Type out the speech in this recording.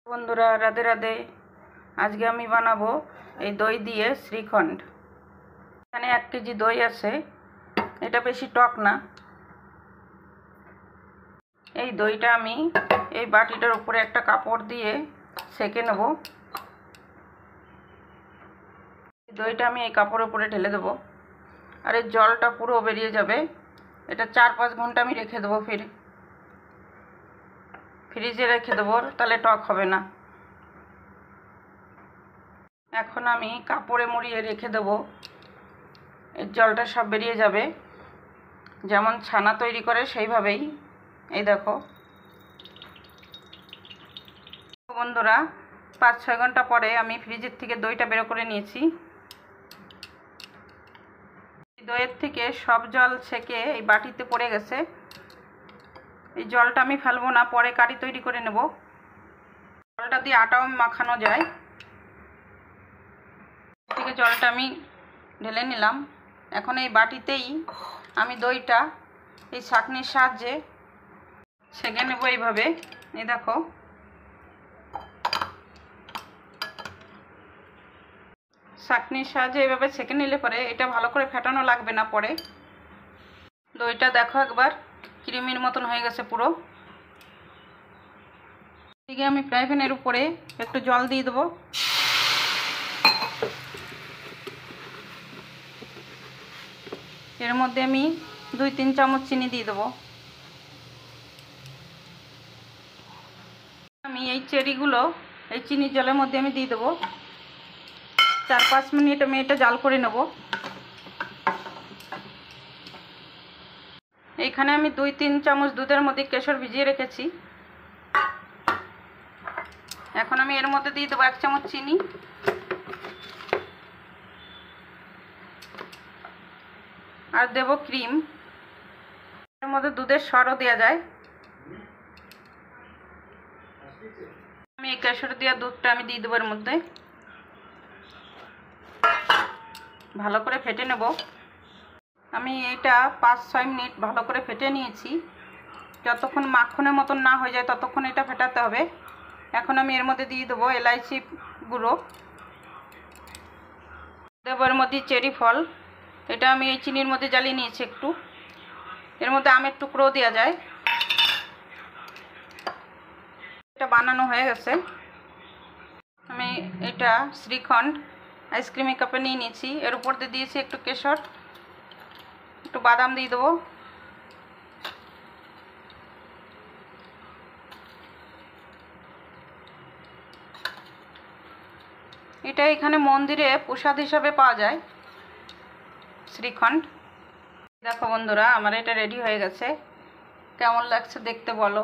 বন্ধুরা রাধে রাধে। আজকে আমি বানাবো এই দই দিয়ে শ্রীখণ্ড। এখানে 1 কেজি দই আছে, এটা বেশি টক না। এই দইটা আমি এই বাটিটার উপরে একটা কাপড় দিয়ে সেঁকে নেব। দইটা আমি এই কাপড়ের উপরে ঢেলে দেবো, আর এই জলটা পুরো বেরিয়ে যাবে। এটা 4-5 ঘন্টা আমি রেখে দেবো, ফ্রিজে রেখে দেবো, তাহলে টক হবে না। এখন আমি কাপড়ে মুড়িয়ে রেখে দেবো, এর জলটা সব বেরিয়ে যাবে। যেমন ছানা তৈরি করে সেইভাবেই। এই দেখো বন্ধুরা, 5-6 ঘন্টা পরে আমি ফ্রিজের থেকে দইটা বের করে নিয়েছি। দইয়ের থেকে সব জল ছেঁকে এই বাটিতে পড়ে গেছে। এই জলটা আমি ফেলবো না, পরে কারি তৈরি করে নেব। জলটা দিয়ে আটাও মাখানো যায়। থেকে জলটা আমি ঢেলে নিলাম। এখন এই বাটিতেই আমি দইটা এই ছাঁকনির সাহায্যে ছেঁকে নেব এইভাবে। এই দেখো, ছাঁকনির সাহায্যে এইভাবে ছেঁকে নিলে পরে এটা ভালো করে ফেটানো লাগবে না। পরে দইটা দেখো একবার ক্রিমের মতন হয়ে গেছে পুরো। এদিকে আমি ফ্রাই প্যানের উপরে একটু জল দিয়ে দেবো। এর মধ্যে আমি 2-3 চামচ চিনি দিয়ে দেবো। আমি এই চেরিগুলো এই চিনির জলের মধ্যে আমি দিয়ে দেবো। 4-5 মিনিট আমি এটা জাল করে নেব। এইখানে আমি 2-3 চামচ দুধের মধ্যে কেশর ভিজিয়ে রেখেছি। এখন আমি এর মধ্যে দিয়ে দেবো 1 চামচ চিনি, আর দেব ক্রিম। এর মধ্যে দুধের সরও দেওয়া যায়। আমি এই কেশর দেওয়া দুধটা আমি দিয়ে দেবো এর মধ্যে। ভালো করে ফেটে নেব। আমি এটা 5-6 মিনিট ভালো করে ফেটে নিয়েছি। যতক্ষণ মাখনের মতন না হয়ে যায় ততক্ষণ এটা ফেটাতে হবে। এখন আমি এর মধ্যে দিয়ে দেবো এলাইচি গুঁড়ো, দেবো এর মধ্যে চেরি ফল। এটা আমি এই চিনির মধ্যে জ্বালিয়ে নিয়েছি একটু। এর মধ্যে আমের টুকরোও দেওয়া যায়। এটা বানানো হয়ে গেছে। আমি এটা শ্রীখণ্ড আইসক্রিমের কাপে নিয়ে নিয়েছি। এর উপর দিয়ে দিয়েছি একটু কেশর, একটু বাদাম দিয়ে দেবো। এটা এখানে মন্দিরে প্রসাদ হিসাবে পাওয়া যায় শ্রীখণ্ড। দেখো বন্ধুরা, আমার এটা রেডি হয়ে গেছে। কেমন লাগছে দেখতে বলো।